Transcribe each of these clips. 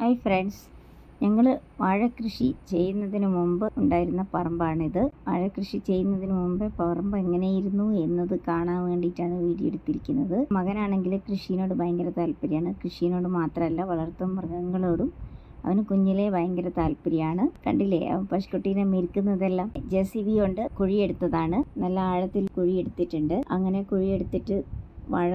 Hi friends, ഞങ്ങൾ വാഴക്കൃഷി ചെയ്യുന്നതിന് മുമ്പ് ഉണ്ടായിരുന്ന പറമ്പാണിത്. വാഴക്കൃഷി ചെയ്യുന്നതിന് മുമ്പ് പറമ്പ് എങ്ങനെയിരുന്നു എന്നത് കാണാൻ വേണ്ടിയിട്ടാണ് വീഡിയോ എടുത്തിരിക്കുന്നത്. മകനാണെങ്കിൽ കൃഷിയോട് ഭയങ്കര താല്പര്യമാണ്. കൃഷിയോട് മാത്രമല്ല, വളർത്തു മൃഗങ്ങളോടും അവന് കുഞ്ഞിലെ ഭയങ്കര താല്പര്യമാണ്. കണ്ടില്ലേ, പശുക്കുട്ടീനെ മെരുക്കുന്നതെല്ലാം JCB കൊണ്ട് കുഴിയെടുത്തതാണ്. നല്ല ആഴത്തിൽ കുഴിയെടുത്തിട്ടുണ്ട്. അങ്ങനെ കുഴിയെടുത്തിട്ട് വാഴ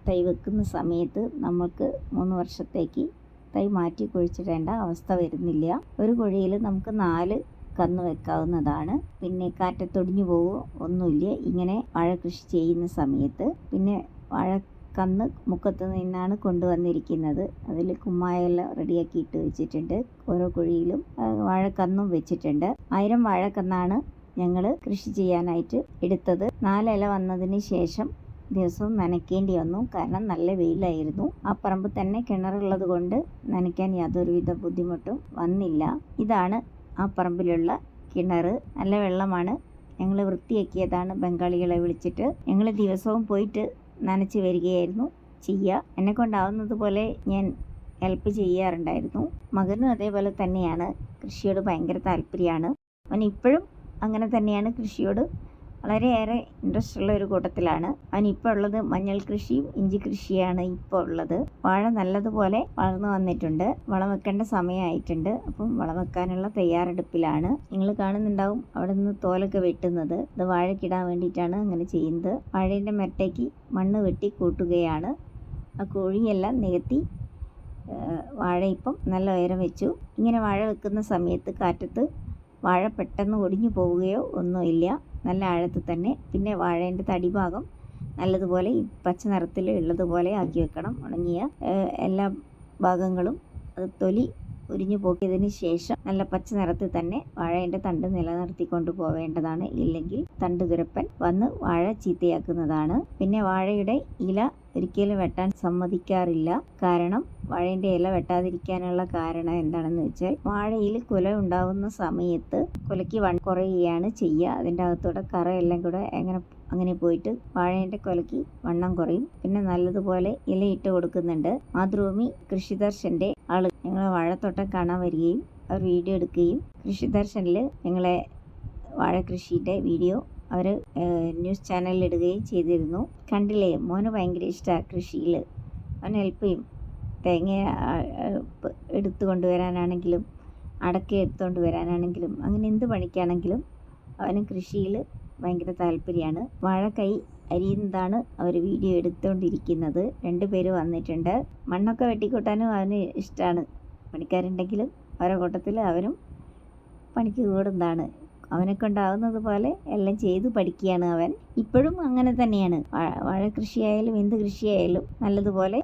തൈ വെക്കുന്ന സമയത്ത് നമുക്ക് 3 വർഷത്തേക്ക് തൈ മാറ്റി കുഴിച്ചിടേണ്ട അവസ്ഥ വരുന്നില്ല. ഒരു കുഴിയിൽ നമുക്ക് 4 കന്ന് വെക്കാവുന്നതാണ്. പിന്നെ കാറ്റത്തൊടിഞ്ഞു പോവോ ഒന്നുമില്ല ഇങ്ങനെ വാഴ കൃഷി ചെയ്യുന്ന സമയത്ത്. പിന്നെ വാഴക്കന്ന് മുക്കത്ത് നിന്നാണ് കൊണ്ടുവന്നിരിക്കുന്നത്. അതിൽ കുമ്മായെല്ലാം റെഡിയാക്കി ഇട്ട് വെച്ചിട്ടുണ്ട്. ഓരോ കുഴിയിലും വാഴക്കന്നും വെച്ചിട്ടുണ്ട്. 1000 വാഴക്കന്നാണ് ഞങ്ങൾ കൃഷി ചെയ്യാനായിട്ട് എടുത്തത്. 4 ഇല വന്നതിന് ശേഷം ദിവസവും നനയ്ക്കേണ്ടി വന്നു. കാരണം നല്ല വെയിലായിരുന്നു. ആ പറമ്പ് തന്നെ കിണറുള്ളത് കൊണ്ട് നനയ്ക്കാൻ യാതൊരുവിധ ബുദ്ധിമുട്ടും വന്നില്ല. ഇതാണ് ആ പറമ്പിലുള്ള കിണർ. നല്ല വെള്ളമാണ്. ഞങ്ങൾ വൃത്തിയാക്കിയതാണ് ബംഗാളികളെ വിളിച്ചിട്ട്. ഞങ്ങൾ ദിവസവും പോയിട്ട് നനച്ച് വരികയായിരുന്നു ചെയ്യുക. എന്നെ കൊണ്ടാവുന്നത് പോലെ ഞാൻ ഹെൽപ്പ് ചെയ്യാറുണ്ടായിരുന്നു. മകനും അതേപോലെ തന്നെയാണ്. കൃഷിയോട് ഭയങ്കര താല്പര്യമാണ്. അവൻ ഇപ്പോഴും അങ്ങനെ തന്നെയാണ്. കൃഷിയോട് വളരെയേറെ ഇൻട്രസ്റ്റ് ഉള്ള ഒരു കൂട്ടത്തിലാണ്. അവനിപ്പോൾ ഉള്ളത് മഞ്ഞൾ കൃഷിയും ഇഞ്ചി കൃഷിയാണ് ഇപ്പോൾ ഉള്ളത്. വാഴ നല്ലതുപോലെ വളർന്നു വന്നിട്ടുണ്ട്. വളം വെക്കേണ്ട സമയമായിട്ടുണ്ട്. അപ്പം വളം വെക്കാനുള്ള തയ്യാറെടുപ്പിലാണ്. നിങ്ങൾ കാണുന്നുണ്ടാവും അവിടെ നിന്ന് തോലൊക്കെ വെട്ടുന്നത്. ഇത് വാഴക്കിടാൻ വേണ്ടിയിട്ടാണ് അങ്ങനെ ചെയ്യുന്നത്. വാഴേൻ്റെ മരട്ടേക്ക് മണ്ണ് വെട്ടി കൂട്ടുകയാണ്. ആ കുഴിയെല്ലാം നികത്തി വാഴ ഇപ്പം നല്ല ഉയരം വെച്ചു. ഇങ്ങനെ വാഴ വെക്കുന്ന സമയത്ത് കാറ്റത്ത് വാഴ പെട്ടെന്ന് ഒടിഞ്ഞു പോവുകയോ ഒന്നുമില്ല. നല്ല ആഴത്തിൽ തന്നെ. പിന്നെ വാഴേൻ്റെ തടിഭാഗം നല്ലതുപോലെ ഈ പച്ച നിറത്തിൽ ഉള്ളതുപോലെ ആക്കി വെക്കണം. ഉണങ്ങിയ എല്ലാ ഭാഗങ്ങളും അത് തൊലി ഉരിഞ്ഞു പോക്കിയതിന് ശേഷം നല്ല പച്ച നിറത്തിൽ തന്നെ വാഴേൻ്റെ തണ്ട് നിലനിർത്തിക്കൊണ്ട് പോവേണ്ടതാണ്. ഇല്ലെങ്കിൽ തണ്ട് തുരപ്പൻ വന്ന് വാഴ ചീത്തയാക്കുന്നതാണ്. പിന്നെ വാഴയുടെ ഇല ഒരിക്കലും വെട്ടാൻ സമ്മതിക്കാറില്ല. കാരണം വാഴേൻ്റെ ഇല വെട്ടാതിരിക്കാനുള്ള കാരണം എന്താണെന്ന് വെച്ചാൽ, വാഴയിൽ കുല ഉണ്ടാവുന്ന സമയത്ത് കുലയ്ക്ക് കുറയുകയാണ് ചെയ്യുക. അതിൻ്റെ അകത്തൂടെ കറയെല്ലാം കൂടെ അങ്ങനെ പോയിട്ട് വാഴേൻ്റെ കുലയ്ക്ക് വണ്ണം കുറയും. പിന്നെ നല്ലതുപോലെ ഇലയിട്ട് കൊടുക്കുന്നുണ്ട്. മാതൃഭൂമി കൃഷിദർശൻ്റെ ആള് ഞങ്ങളെ വാഴത്തോട്ടം കാണാൻ വരികയും അവർ വീഡിയോ എടുക്കുകയും കൃഷിദർശനിൽ ഞങ്ങളെ വാഴ കൃഷിയുടെ വീഡിയോ അവർ ന്യൂസ് ചാനലിൽ ഇടുകയും ചെയ്തിരുന്നു. കണ്ടില്ലേ, മോന് ഭയങ്കര ഇഷ്ടമാണ് കൃഷിയിൽ. അവൻ ഹെൽപ്പ് ചെയ്യും. തേങ്ങ എടുത്തു കൊണ്ടുവരാനാണെങ്കിലും അടക്ക എടുത്തുകൊണ്ട് വരാനാണെങ്കിലും അങ്ങനെ എന്ത് പണിക്കാണെങ്കിലും അവന് കൃഷിയിൽ ഭയങ്കര താല്പര്യമാണ്. വാഴക്കൈ അരിയുന്നതാണ് അവർ വീഡിയോ എടുത്തുകൊണ്ടിരിക്കുന്നത്. 2 പേര് വന്നിട്ടുണ്ട്. മണ്ണൊക്കെ വെട്ടിക്കൂട്ടാനും അവന് ഇഷ്ടമാണ്. പണിക്കാരുണ്ടെങ്കിലും അവരുടെ കൂട്ടത്തിൽ അവനും പണിക്ക് കൂടുന്നതാണ്. അവനെ കൊണ്ടാവുന്നത് പോലെ എല്ലാം ചെയ്ത് പഠിക്കുകയാണ് അവൻ. ഇപ്പോഴും അങ്ങനെ തന്നെയാണ്. വാഴ കൃഷിയായാലും എന്ത് കൃഷിയായാലും നല്ലതുപോലെ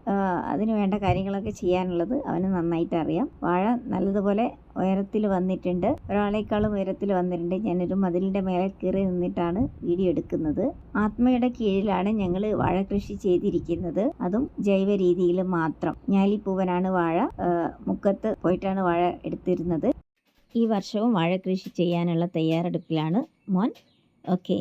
അതിന് വേണ്ട കാര്യങ്ങളൊക്കെ ചെയ്യാനുള്ളത് അവന് നന്നായിട്ട് അറിയാം. വാഴ നല്ലതുപോലെ ഉയരത്തിൽ വന്നിട്ടുണ്ട്. ഒരാളെക്കാളും ഉയരത്തിൽ വന്നിട്ടുണ്ട്. ഞാനൊരു മതിലിൻ്റെ മേലെ കയറി നിന്നിട്ടാണ് വീഡിയോ എടുക്കുന്നത്. ആത്മയുടെ കീഴിലാണ് ഞങ്ങൾ വാഴ കൃഷി ചെയ്തിരിക്കുന്നത്. അതും ജൈവ രീതിയിൽ മാത്രം. ഞാലിപ്പൂവനാണ് വാഴ. മുക്കത്ത് പോയിട്ടാണ് വാഴ എടുത്തിരുന്നത്. ഈ വർഷവും വാഴ കൃഷി ചെയ്യാനുള്ള തയ്യാറെടുപ്പിലാണ് മോൻ. ഓക്കെ.